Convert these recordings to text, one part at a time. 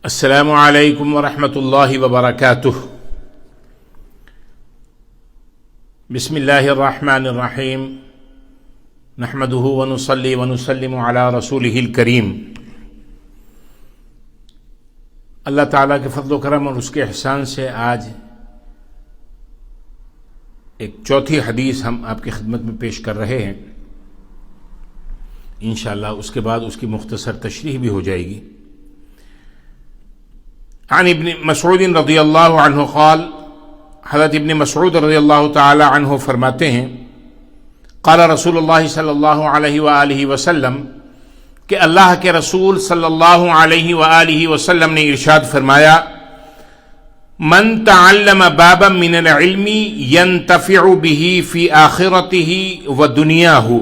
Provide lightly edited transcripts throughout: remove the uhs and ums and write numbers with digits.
السلام علیکم ورحمۃ اللہ وبرکاتہ۔ بسم اللہ الرحمن الرحیم، نحمدہ ونصلی ونسلم علی رسولہ الکریم۔ اللہ تعالیٰ کے فضل و کرم اور اس کے احسان سے آج ایک چوتھی حدیث ہم آپ کی خدمت میں پیش کر رہے ہیں۔ انشاءاللہ اس کے بعد اس کی مختصر تشریح بھی ہو جائے گی۔ عن ابن مسعود رضی اللہ عنہ قال، حضرت ابن مسعود رضی اللہ تعالی عنہ فرماتے ہیں، قال رسول اللہ صلی اللہ علیہ وآلہ وسلم، کہ اللہ کے رسول صلی اللہ علیہ وآلہ وسلم نے ارشاد فرمایا، من تعلم بابا من العلم ينتفع به في آخرته ودنياه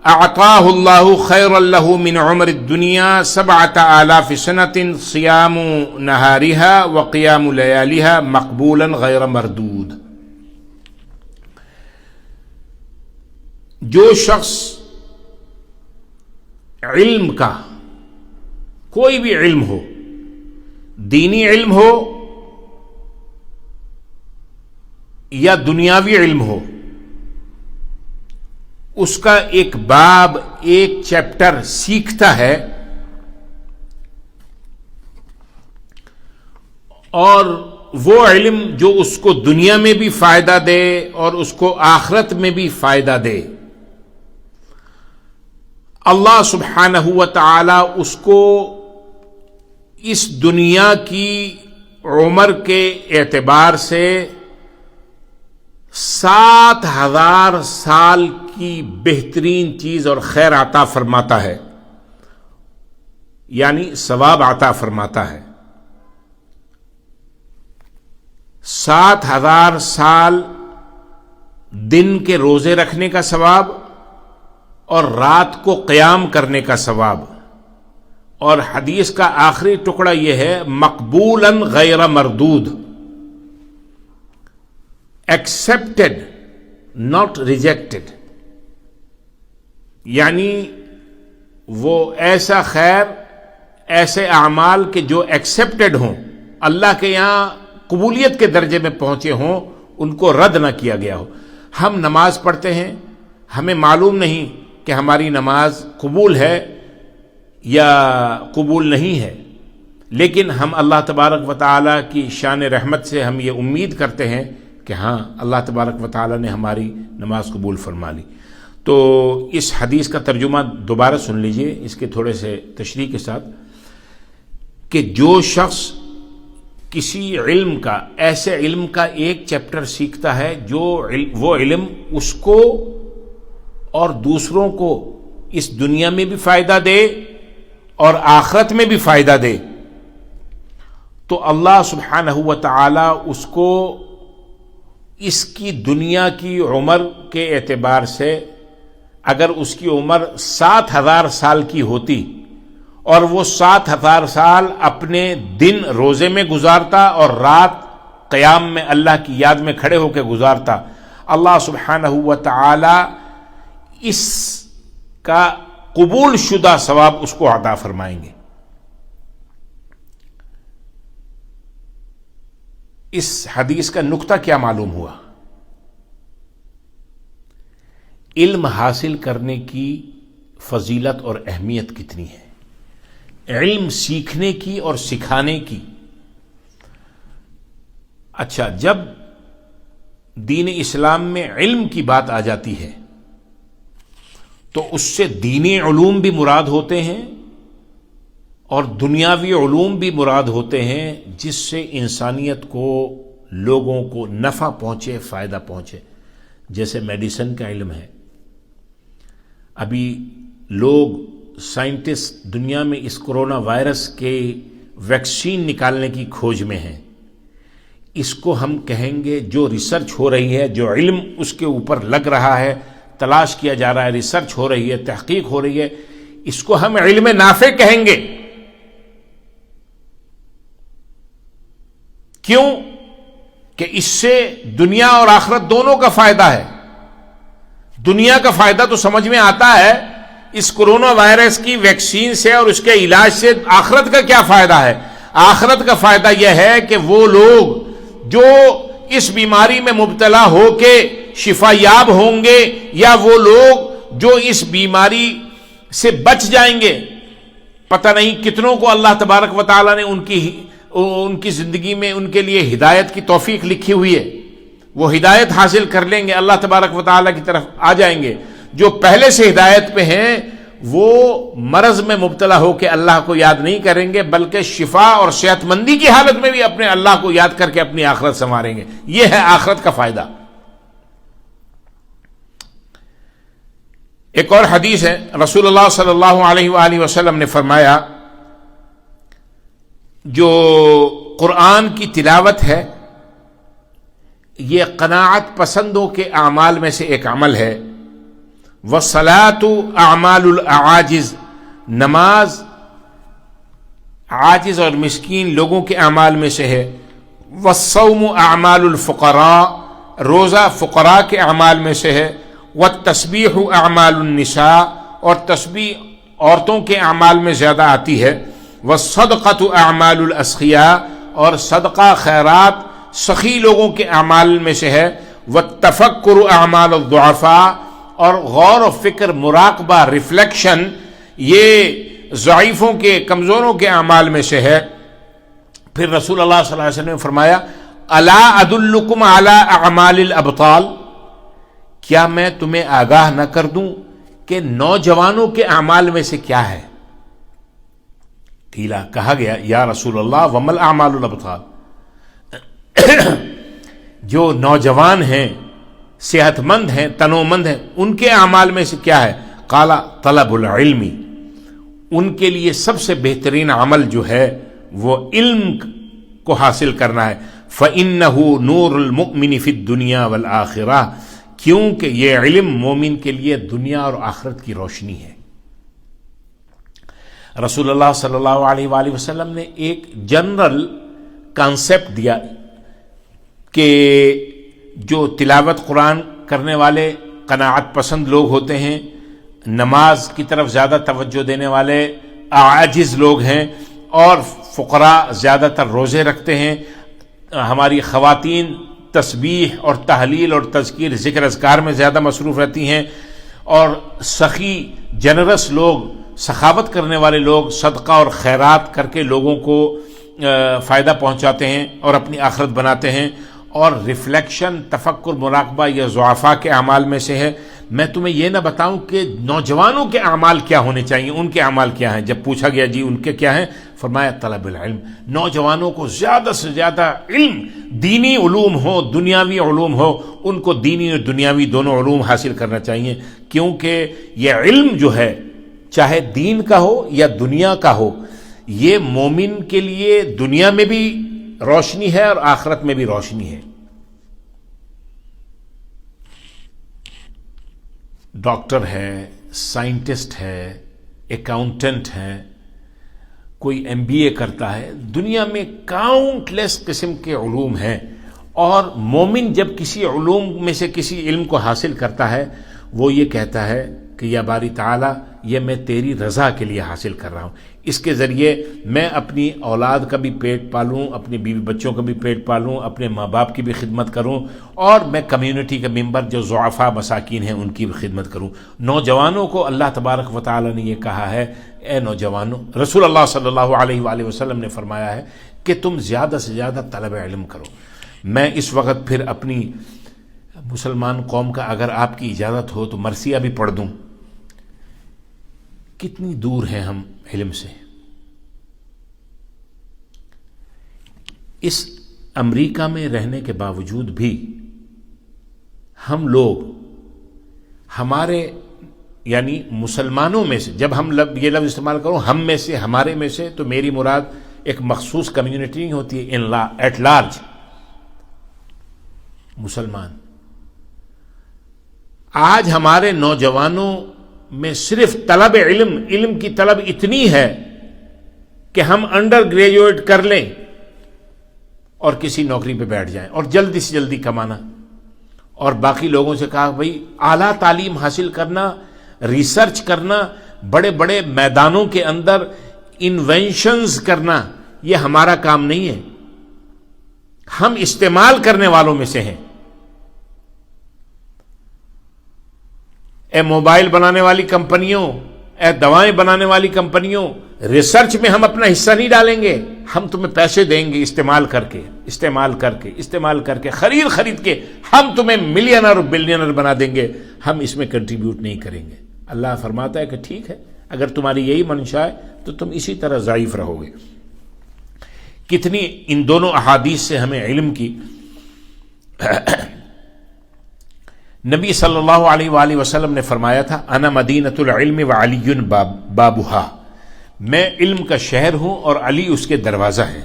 اعطاه الله خيرا له من عمر الدنيا 7,000 سنة صيام نهارها وقيام لياليها مقبولا غير مردود۔ جو شخص علم کا، کوئی بھی علم ہو، دینی علم ہو یا دنیاوی علم ہو، اس کا ایک باب، ایک چیپٹر سیکھتا ہے اور وہ علم جو اس کو دنیا میں بھی فائدہ دے اور اس کو آخرت میں بھی فائدہ دے، اللہ سبحانہ و تعالی اس کو اس دنیا کی عمر کے اعتبار سے 7,000 سال کی بہترین چیز اور خیر عطا فرماتا ہے، یعنی ثواب عطا فرماتا ہے۔ 7,000 سال دن کے روزے رکھنے کا ثواب اور رات کو قیام کرنے کا ثواب، اور حدیث کا آخری ٹکڑا یہ ہے، مقبولا غیر مردود، ایکسپٹڈ ناٹ ریجیکٹڈ، یعنی وہ ایسا خیر، ایسے اعمال کہ جو ایکسپٹڈ ہوں، اللہ کے یہاں قبولیت کے درجے میں پہنچے ہوں، ان کو رد نہ کیا گیا ہو۔ ہم نماز پڑھتے ہیں، ہمیں معلوم نہیں کہ ہماری نماز قبول ہے یا قبول نہیں ہے، لیکن ہم اللہ تبارک و تعالیٰ کی شان رحمت سے ہم یہ امید کرتے ہیں کہ ہاں، اللہ تبارک و تعالیٰ نے ہماری نماز قبول فرما لی۔ تو اس حدیث کا ترجمہ دوبارہ سن لیجئے اس کے تھوڑے سے تشریح کے ساتھ، کہ جو شخص کسی علم کا، ایسے علم کا ایک چیپٹر سیکھتا ہے جو وہ علم اس کو اور دوسروں کو اس دنیا میں بھی فائدہ دے اور آخرت میں بھی فائدہ دے، تو اللہ سبحانہ و تعالی اس کو اس کی دنیا کی عمر کے اعتبار سے، اگر اس کی عمر 7,000 سال کی ہوتی اور وہ 7,000 سال اپنے دن روزے میں گزارتا اور رات قیام میں اللہ کی یاد میں کھڑے ہو کے گزارتا، اللہ سبحانہ و تعالی اس کا قبول شدہ ثواب اس کو عطا فرمائیں گے۔ اس حدیث کا نقطہ کیا معلوم ہوا؟ علم حاصل کرنے کی فضیلت اور اہمیت کتنی ہے، علم سیکھنے کی اور سکھانے کی۔ اچھا، جب دین اسلام میں علم کی بات آ جاتی ہے تو اس سے دینی علوم بھی مراد ہوتے ہیں اور دنیاوی علوم بھی مراد ہوتے ہیں، جس سے انسانیت کو، لوگوں کو نفع پہنچے، فائدہ پہنچے۔ جیسے میڈیسن کا علم ہے، ابھی لوگ، سائنٹسٹ دنیا میں اس کرونا وائرس کے ویکسین نکالنے کی کھوج میں ہیں۔ اس کو ہم کہیں گے، جو ریسرچ ہو رہی ہے، جو علم اس کے اوپر لگ رہا ہے، تلاش کیا جا رہا ہے، ریسرچ ہو رہی ہے، تحقیق ہو رہی ہے، اس کو ہم علم نافع کہیں گے۔ کیوں؟ کہ اس سے دنیا اور آخرت دونوں کا فائدہ ہے۔ دنیا کا فائدہ تو سمجھ میں آتا ہے، اس کرونا وائرس کی ویکسین سے اور اس کے علاج سے آخرت کا کیا فائدہ ہے؟ آخرت کا فائدہ یہ ہے کہ وہ لوگ جو اس بیماری میں مبتلا ہو کے شفا یاب ہوں گے، یا وہ لوگ جو اس بیماری سے بچ جائیں گے، پتہ نہیں کتنوں کو اللہ تبارک و تعالیٰ نے ان کی زندگی میں ان کے لیے ہدایت کی توفیق لکھی ہوئی ہے، وہ ہدایت حاصل کر لیں گے، اللہ تبارک و تعالیٰ کی طرف آ جائیں گے۔ جو پہلے سے ہدایت پہ ہیں وہ مرض میں مبتلا ہو کے اللہ کو یاد نہیں کریں گے، بلکہ شفا اور صحت مندی کی حالت میں بھی اپنے اللہ کو یاد کر کے اپنی آخرت سنواریں گے۔ یہ ہے آخرت کا فائدہ۔ ایک اور حدیث ہے، رسول اللہ صلی اللہ علیہ وآلہ وسلم نے فرمایا، جو قرآن کی تلاوت ہے یہ قناعت پسندوں کے اعمال میں سے ایک عمل ہے۔ وَالصَّلَاةُ أَعْمَالُ الْأَعَاجِزِ، نماز عاجز اور مسکین لوگوں کے اعمال میں سے ہے۔ وَالصَّوْمُ أَعْمَالُ الْفُقَرَاءِ، روزہ فقراء کے اعمال میں سے ہے۔ وَالتَّسْبِيحُ أَعْمَالُ النِّسَاءِ، اور تسبیح عورتوں کے اعمال میں زیادہ آتی ہے۔ وَالصَّدْقَةُ أَعْمَالُ الْأَسْخِيَاءِ، اور صدقہ خیرات سخی لوگوں کے اعمال میں سے ہے۔ وَالتَّفَكُّرُ أَعْمَالُ الضُّعَفَاءِ، اور غور و فکر، مراقبہ، ریفلیکشن یہ ضعیفوں کے، کمزوروں کے اعمال میں سے ہے۔ پھر رسول اللہ صلی اللہ علیہ وسلم نے فرمایا، الا ادلکم علی اعمال الابطال، کیا میں تمہیں آگاہ نہ کر دوں کہ نوجوانوں کے اعمال میں سے کیا ہے؟ قیلا، کہا گیا یا رسول اللہ وما الاعمال الابطال، جو نوجوان ہیں، صحت مند ہیں، تنو مند ہیں، ان کے اعمال میں سے کیا ہے؟ قال طلب العلم، ان کے لیے سب سے بہترین عمل جو ہے وہ علم کو حاصل کرنا ہے۔ فإنه نور المؤمن فی الدنیا والآخرہ، کیونکہ یہ علم مومن کے لیے دنیا اور آخرت کی روشنی ہے۔ رسول اللہ صلی اللہ علیہ وآلہ وسلم نے ایک جنرل کانسیپٹ دیا کہ جو تلاوت قرآن کرنے والے قناعت پسند لوگ ہوتے ہیں، نماز کی طرف زیادہ توجہ دینے والے عاجز لوگ ہیں، اور فقراء زیادہ تر روزے رکھتے ہیں، ہماری خواتین تسبیح اور تحلیل اور تذکیر، ذکر اذکار میں زیادہ مصروف رہتی ہیں، اور سخی جنرس لوگ، سخاوت کرنے والے لوگ صدقہ اور خیرات کر کے لوگوں کو فائدہ پہنچاتے ہیں اور اپنی آخرت بناتے ہیں۔ اور ریفلیکشن، تفکر، مراقبہ یہ ضعفاء کے اعمال میں سے ہے۔ میں تمہیں یہ نہ بتاؤں کہ نوجوانوں کے اعمال کیا ہونے چاہیے، ان کے اعمال کیا ہیں؟ جب پوچھا گیا جی ان کے کیا ہیں، فرمایا طلب العلم، نوجوانوں کو زیادہ سے زیادہ علم، دینی علوم ہو، دنیاوی علوم ہو، ان کو دینی اور دنیاوی دونوں علوم حاصل کرنا چاہیے، کیونکہ یہ علم جو ہے چاہے دین کا ہو یا دنیا کا ہو، یہ مومن کے لیے دنیا میں بھی روشنی ہے اور آخرت میں بھی روشنی ہے۔ ڈاکٹر ہے، سائنٹسٹ ہے، اکاؤنٹنٹ ہے، کوئی MBA کرتا ہے، دنیا میں کاؤنٹ لیس قسم کے علوم ہیں، اور مومن جب کسی علوم میں سے کسی علم کو حاصل کرتا ہے وہ یہ کہتا ہے کہ یا باری تعالیٰ یہ میں تیری رضا کے لیے حاصل کر رہا ہوں، اس کے ذریعے میں اپنی اولاد کا بھی پیٹ پالوں، اپنے بیوی بچوں کا بھی پیٹ پالوں، اپنے ماں باپ کی بھی خدمت کروں، اور میں کمیونٹی کا ممبر جو ضعفاء مساکین ہیں ان کی بھی خدمت کروں۔ نوجوانوں کو اللہ تبارک و تعالی نے یہ کہا ہے، اے نوجوانوں، رسول اللہ صلی اللہ علیہ وآلہ وسلم نے فرمایا ہے کہ تم زیادہ سے زیادہ طلب علم کرو۔ میں اس وقت پھر اپنی مسلمان قوم کا اگر آپ کی اجازت ہو تو مرثیہ بھی پڑھ دوں۔ کتنی دور ہیں ہم علم سے۔ اس امریکہ میں رہنے کے باوجود بھی ہم لوگ، ہمارے یعنی مسلمانوں میں سے، جب ہم یہ لفظ استعمال کروں ہم میں سے، ہمارے میں سے، تو میری مراد ایک مخصوص کمیونٹی نہیں ہوتی ہے، ایٹ لارج مسلمان۔ آج ہمارے نوجوانوں میں صرف طلب علم کی طلب اتنی ہے کہ ہم انڈر گریجویٹ کر لیں اور کسی نوکری پہ بیٹھ جائیں اور جلدی سے جلدی کمانا، اور باقی لوگوں سے کہا بھائی اعلیٰ تعلیم حاصل کرنا، ریسرچ کرنا، بڑے بڑے میدانوں کے اندر انوینشنز کرنا، یہ ہمارا کام نہیں ہے، ہم استعمال کرنے والوں میں سے ہیں۔ اے موبائل بنانے والی کمپنیوں، اے دوائیں بنانے والی کمپنیوں، ریسرچ میں ہم اپنا حصہ نہیں ڈالیں گے، ہم تمہیں پیسے دیں گے استعمال کر کے خرید کے ہم تمہیں ملینر اور بلینر بنا دیں گے، ہم اس میں کنٹریبیوٹ نہیں کریں گے۔ اللہ فرماتا ہے کہ ٹھیک ہے، اگر تمہاری یہی منشا ہے تو تم اسی طرح ضعیف رہو گے۔ کتنی ان دونوں احادیث سے ہمیں علم کی۔ نبی صلی اللہ علیہ وآلہ وسلم نے فرمایا تھا، انا مدینۃ العلم وعلی بابھا، میں علم کا شہر ہوں اور علی اس کے دروازہ ہیں۔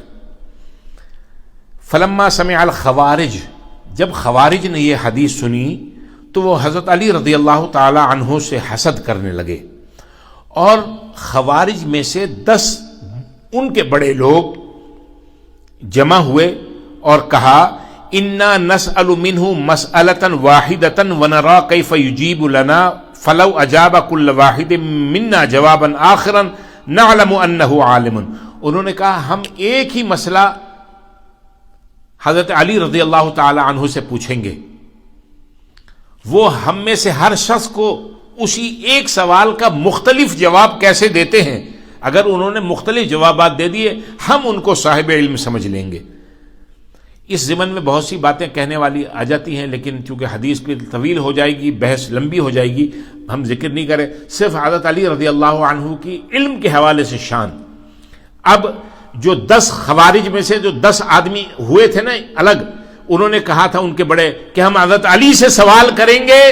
فلما سمع الخوارج، جب خوارج نے یہ حدیث سنی تو وہ حضرت علی رضی اللہ تعالی عنہ سے حسد کرنے لگے، اور خوارج میں سے 10 ان کے بڑے لوگ جمع ہوئے اور کہا، انا نسأل منہ مسألة واحدة ونرى كيف يجيب لنا فلو اجاب كل واحد منا جوابا آخرا نعلم انه عالم۔ انہوں نے کہا ہم ایک ہی مسئلہ حضرت علی رضی اللہ تعالی عنہ سے پوچھیں گے، وہ ہم میں سے ہر شخص کو اسی ایک سوال کا مختلف جواب کیسے دیتے ہیں، اگر انہوں نے مختلف جوابات دے دیے ہم ان کو صاحب علم سمجھ لیں گے۔ اس ضمن میں بہت سی باتیں کہنے والی آ جاتی ہیں، لیکن چونکہ حدیث پہ طویل ہو جائے گی، بحث لمبی ہو جائے گی، ہم ذکر نہیں کریں، صرف حضرت علی رضی اللہ عنہ کی علم کے حوالے سے شان۔ اب جو 10 خوارج میں سے جو 10 آدمی ہوئے تھے نا الگ، انہوں نے کہا تھا ان کے بڑے کہ ہم حضرت علی سے سوال کریں گے،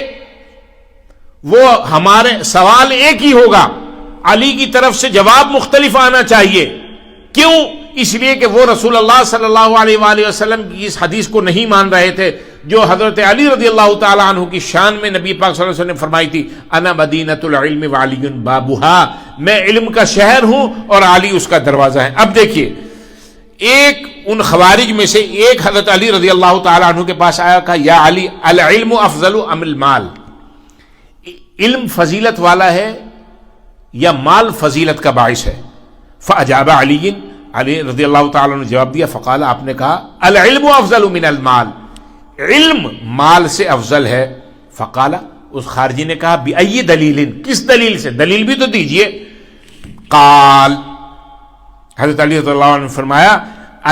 وہ ہمارے سوال ایک ہی ہوگا، علی کی طرف سے جواب مختلف آنا چاہیے۔ کیوں؟ اس لیے کہ وہ رسول اللہ صلی اللہ علیہ وآلہ وسلم کی اس حدیث کو نہیں مان رہے تھے جو حضرت علی رضی اللہ تعالی عنہ کی شان میں نبی پاک صلی اللہ علیہ وسلم نے فرمائی تھی، انا مدینۃ العلم وعلی بابھا، میں علم کا شہر ہوں اور علی اس کا دروازہ ہے۔ اب دیکھیے، ایک ان خوارج میں سے ایک حضرت علی رضی اللہ تعالی عنہ کے پاس آیا، کہا یا علی العلم افضل ام المال، علم فضیلت والا ہے یا مال فضیلت کا باعث ہے؟ فاجاب علی، علی رضی اللہ تعالیٰ نے جواب دیا، فقال، آپ نے کہا العلم افضل من المال، علم مال سے افضل ہے۔ فقال، اس خارجی نے کہا بأی دلیل، کس دلیل سے؟ دلیل بھی تو دیجئے۔ قال، حضرت علی رضی اللہ عنہ نے فرمایا،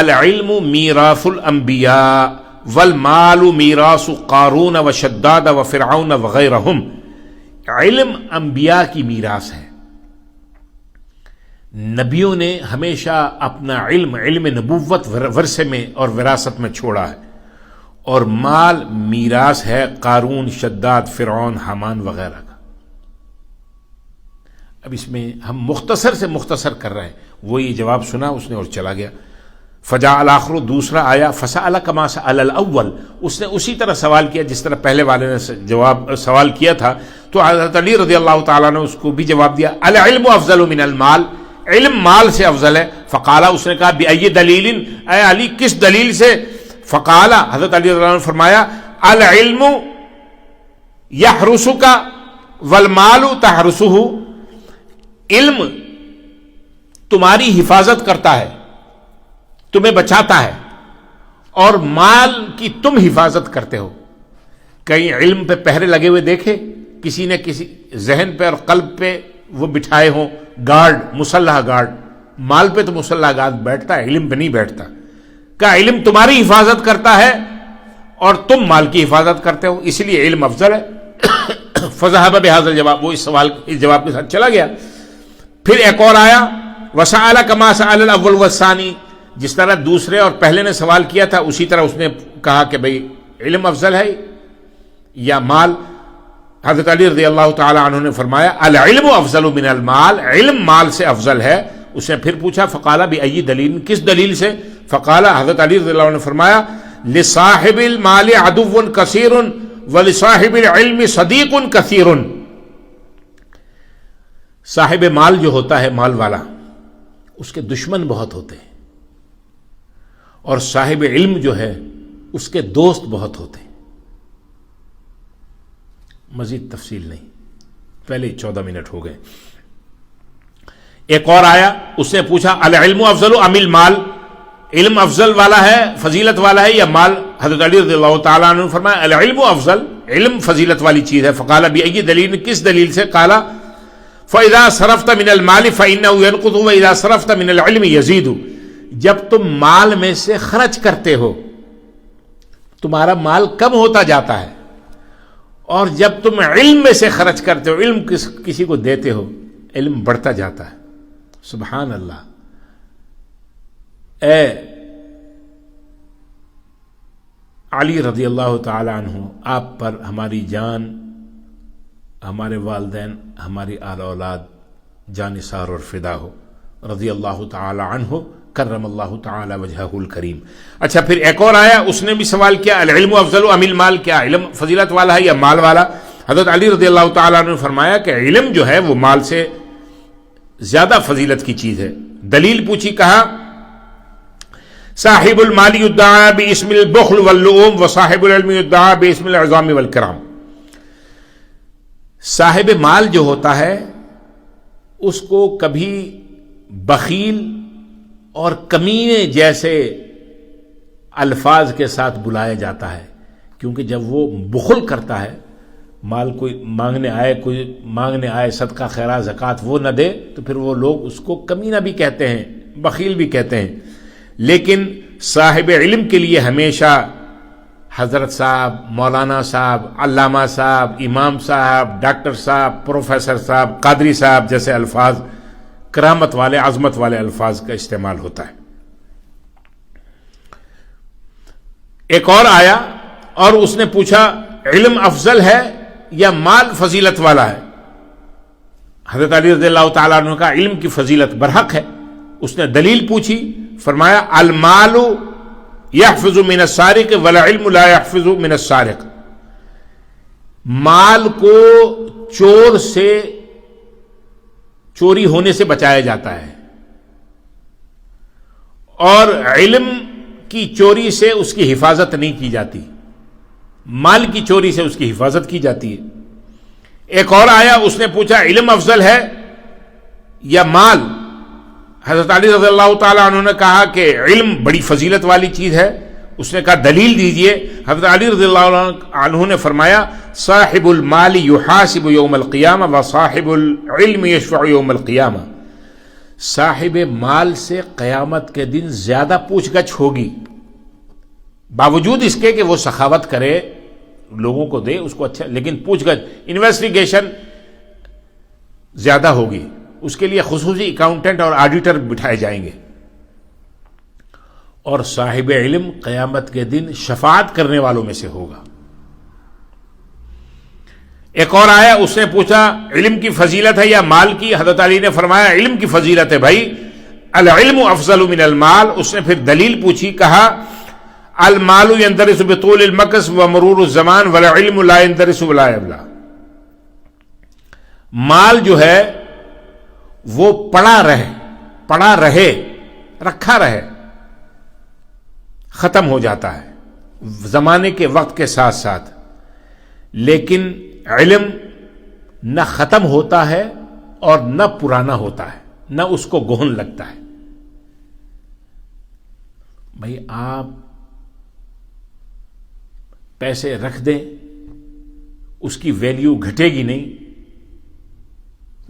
العلم میراث الانبیاء والمال میراث قارون وشداد وفرعون وغیرہم، علم انبیاء کی میراث ہے، نبیوں نے ہمیشہ اپنا علم نبوت ورثے میں اور وراثت میں چھوڑا ہے، اور مال میراث ہے قارون، شداد، فرعون، حامان وغیرہ کا۔ اب اس میں ہم مختصر سے مختصر کر رہے ہیں، وہ یہ جواب سنا اس نے اور چلا گیا۔ فجاء الآخر، دوسرا آیا، فسأل كما سأل الأول، اس نے اسی طرح سوال کیا جس طرح پہلے والے نے سوال کیا تھا، تو حضرت علی رضی اللہ تعالیٰ نے اس کو بھی جواب دیا، العلم افضل من المال، علم مال سے افضل ہے۔ فقال، اس نے کہا بأی دلیل، اے علی کس دلیل سے؟ فقال، حضرت علی رضی اللہ عنہ نے فرمایا، العلم یحرسک والمال تحرسہ، علم تمہاری حفاظت کرتا ہے، تمہیں بچاتا ہے، اور مال کی تم حفاظت کرتے ہو۔ کہیں علم پہ پہرے لگے ہوئے دیکھے کسی نے، کسی ذہن پہ اور قلب پہ وہ بٹھائے ہوں گارڈ، مسلح گارڈ؟ مال پہ تو مسلح گارڈ بیٹھتا ہے، علم پہ نہیں بیٹھتا۔ کہ علم تمہاری حفاظت کرتا ہے اور تم مال کی حفاظت کرتے ہو، اس لیے علم افضل ہے۔ فذهب بهذا الجواب، وہ اس سوال اس جواب کے ساتھ چلا گیا۔ پھر ایک اور آیا، وسأل كما سأل الاول والثاني، جس طرح دوسرے اور پہلے نے سوال کیا تھا اسی طرح اس نے کہا کہ بھئی علم افضل ہے یا مال؟ حضرت علی رضی اللہ تعالی عنہ نے فرمایا، العلم افضل من المال، علم مال سے افضل ہے۔ اس نے پھر پوچھا، فقال بأی دلیل، کس دلیل سے؟ فقال، حضرت علی رضی اللہ عنہ نے فرمایا، لصاحب المال عدو کثیر ولصاحب العلم صدیق کثیر، صاحب مال جو ہوتا ہے، مال والا، اس کے دشمن بہت ہوتے ہیں، اور صاحب علم جو ہے اس کے دوست بہت ہوتے ہیں۔ مزید تفصیل نہیں، پہلے 14 منٹ ہو گئے۔ ایک اور آیا, اس نے پوچھا العلم افضل ام المال, علم افضل والا ہے, فضیلت والا ہے یا مال؟ حضرت علی رضی اللہ تعالیٰ عنہ نے فرمایا العلم افضل, علم فضیلت والی چیز ہے. فقال بأي دلیل, کس دلیل سے؟ قال فإذا صرفت من المال فإنه ينقص وإذا صرفت من العلم يزيد. جب تم مال میں سے خرچ کرتے ہو تمہارا مال کم ہوتا جاتا ہے, اور جب تم علم میں سے خرچ کرتے ہو, علم کسی کو دیتے ہو, علم بڑھتا جاتا ہے. سبحان اللہ. اے علی رضی اللہ تعالی عنہ, آپ پر ہماری جان, ہمارے والدین, ہماری آل اولاد جان نثار اور فدا ہو, رضی اللہ تعالی عنہ, کرم اللہ تعالی وجہہ الکریم. اچھا پھر ایک اور آیا, اس نے بھی سوال کیا العلم افضل ام المال, کیا علم فضیلت والا ہے یا مال والا؟ حضرت علی رضی اللہ تعالی عنہ نے فرمایا کہ علم جو ہے وہ مال سے زیادہ فضیلت کی چیز ہے. دلیل پوچھی, کہا صاحب المال یدعا باسم البخل واللؤم وصاحب العلم یدعا باسم العظام والکرام. صاحب مال جو ہوتا ہے اس کو کبھی بخیل اور کمینے جیسے الفاظ کے ساتھ بلایا جاتا ہے, کیونکہ جب وہ بخل کرتا ہے, مال کوئی مانگنے آئے صدقہ خیرات زکوٰۃ وہ نہ دے تو پھر وہ لوگ اس کو کمینہ بھی کہتے ہیں, بخیل بھی کہتے ہیں. لیکن صاحب علم کے لیے ہمیشہ حضرت صاحب, مولانا صاحب, علامہ صاحب, امام صاحب, ڈاکٹر صاحب, پروفیسر صاحب, قادری صاحب جیسے الفاظ, کرامت والے, عظمت والے الفاظ کا استعمال ہوتا ہے. ایک اور آیا اور اس نے پوچھا علم افضل ہے یا مال فضیلت والا ہے؟ حضرت علی رضی اللہ تعالیٰ عنہ کا علم کی فضیلت برحق ہے. اس نے دلیل پوچھی, فرمایا المال یحفظ من السارق والعلم لا یحفظ من السارق. مال کو چور سے, چوری ہونے سے بچایا جاتا ہے, اور علم کی چوری سے اس کی حفاظت نہیں کی جاتی, مال کی چوری سے اس کی حفاظت کی جاتی ہے. ایک اور آیا, اس نے پوچھا علم افضل ہے یا مال؟ حضرت علی رضی اللہ تعالیٰ عنہ نے کہا کہ علم بڑی فضیلت والی چیز ہے. اس نے کہا دلیل دیجئے. حضرت علی رضی اللہ عنہ نے فرمایا صاحب المال یحاسب یوم القیامہ وصاحب العلم یشفع یوم القیامہ. صاحب مال سے قیامت کے دن زیادہ پوچھ گچھ ہوگی, باوجود اس کے کہ وہ سخاوت کرے, لوگوں کو دے, اس کو اچھا, لیکن پوچھ گچھ, انویسٹیگیشن زیادہ ہوگی. اس کے لیے خصوصی اکاؤنٹنٹ اور آڈیٹر بٹھائے جائیں گے. اور صاحب علم قیامت کے دن شفاعت کرنے والوں میں سے ہوگا. ایک اور آیا, اس نے پوچھا علم کی فضیلت ہے یا مال کی؟ حضرت علی نے فرمایا علم کی فضیلت ہے بھائی, العلم افضل من المال. اس نے پھر دلیل پوچھی, کہا المال يندرس بطول المكث ومرور الزمان والعلم لا يندرس ولا يبلى. مال جو ہے وہ پڑا رہے, رکھا رہے, ختم ہو جاتا ہے زمانے کے وقت کے ساتھ ساتھ, لیکن علم نہ ختم ہوتا ہے اور نہ پرانا ہوتا ہے, نہ اس کو گہن لگتا ہے. بھائی آپ پیسے رکھ دیں, اس کی ویلیو گھٹے گی نہیں,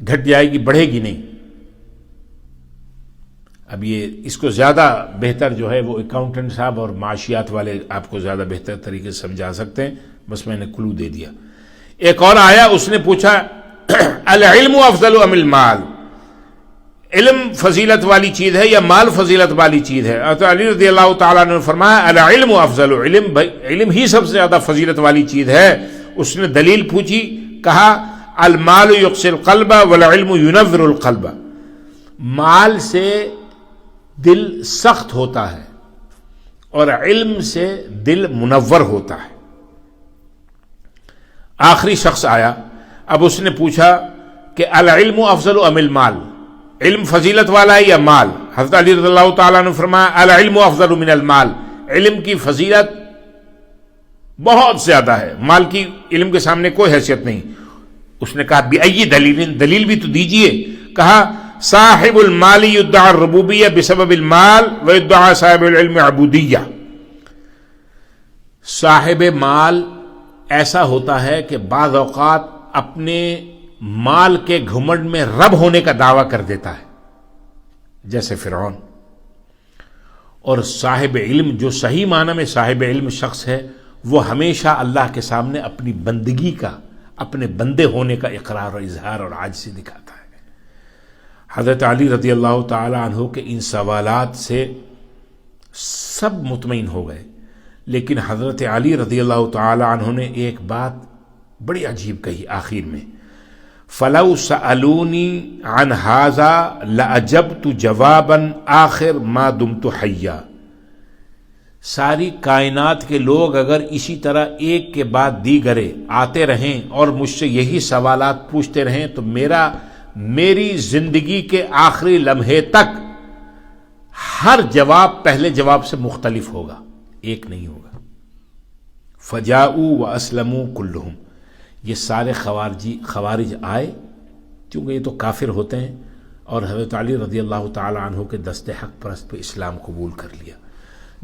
گھٹ جائے گی, بڑھے گی نہیں. اب یہ اس کو زیادہ بہتر جو ہے وہ اکاؤنٹنٹ صاحب اور معاشیات والے آپ کو زیادہ بہتر طریقے سے سمجھا سکتے ہیں, بس میں نے کلو دے دیا. ایک اور آیا, اس نے پوچھا العلم افضل ام المال, علم فضیلت والی چیز ہے یا مال فضیلت والی چیز ہے؟ حضرت علی رضی اللہ تعالیٰ نے فرمایا العلم افضل, علم ہی سب سے زیادہ فضیلت والی چیز ہے. اس نے دلیل پوچھی, کہا المال یقسی القلب والعلم ینور القلب. مال سے دل سخت ہوتا ہے اور علم سے دل منور ہوتا ہے. آخری شخص آیا, اب اس نے پوچھا کہ العلم افضل ام المال, علم فضیلت والا ہے یا مال؟ حضرت علی رضی اللہ تعالیٰ نے فرمایا العلم افضل من المال, علم کی فضیلت بہت زیادہ ہے, مال کی علم کے سامنے کوئی حیثیت نہیں. اس نے کہا بأي دلیل, دلیل بھی تو دیجئے. کہا صاحب المال يدعى الربوبیہ بسبب المال ويدعى صاحب العلم عبودیہ. صاحب مال ایسا ہوتا ہے کہ بعض اوقات اپنے مال کے گھمنڈ میں رب ہونے کا دعویٰ کر دیتا ہے جیسے فرعون. اور صاحب علم جو صحیح معنی میں صاحب علم شخص ہے وہ ہمیشہ اللہ کے سامنے اپنی بندگی کا، اپنے بندے ہونے کا اقرار اور اظہار اور عاجزی دکھاتا ہے. حضرت علی رضی اللہ تعالی عنہ کے ان سوالات سے سب مطمئن ہو گئے، لیکن حضرت علی رضی اللہ تعالی عنہ نے ایک بات بڑی عجیب کہی آخر میں، فَلَوْ سَأَلُونِي عَنْ هَذَا لَأَجَبْتُ جَوَابًا آخر ما دمت حیا. ساری کائنات کے لوگ اگر اسی طرح ایک کے بعد دیگرے آتے رہیں اور مجھ سے یہی سوالات پوچھتے رہیں تو میری زندگی کے آخری لمحے تک ہر جواب پہلے جواب سے مختلف ہوگا، ایک نہیں ہوگا. فجاؤوا واسلموا کلہم، یہ سارے خوارج آئے کیونکہ یہ تو کافر ہوتے ہیں، اور حضرت علی رضی اللہ تعالی عنہ کے دست حق پرست پہ اسلام قبول کر لیا.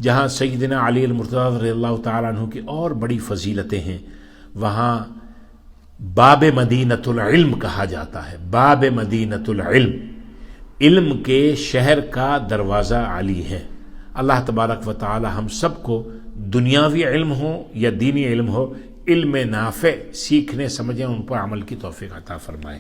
جہاں سیدنا علی المرتضی رضی اللہ تعالی عنہ کی اور بڑی فضیلتیں ہیں، وہاں باب مدینۃ العلم کہا جاتا ہے. باب مدینۃ العلم، علم کے شہر کا دروازہ علی ہے. اللہ تبارک و تعالی ہم سب کو دنیاوی علم ہو یا دینی علم ہو، علم نافع سیکھنے سمجھیں ان پر عمل کی توفیق عطا فرمائے.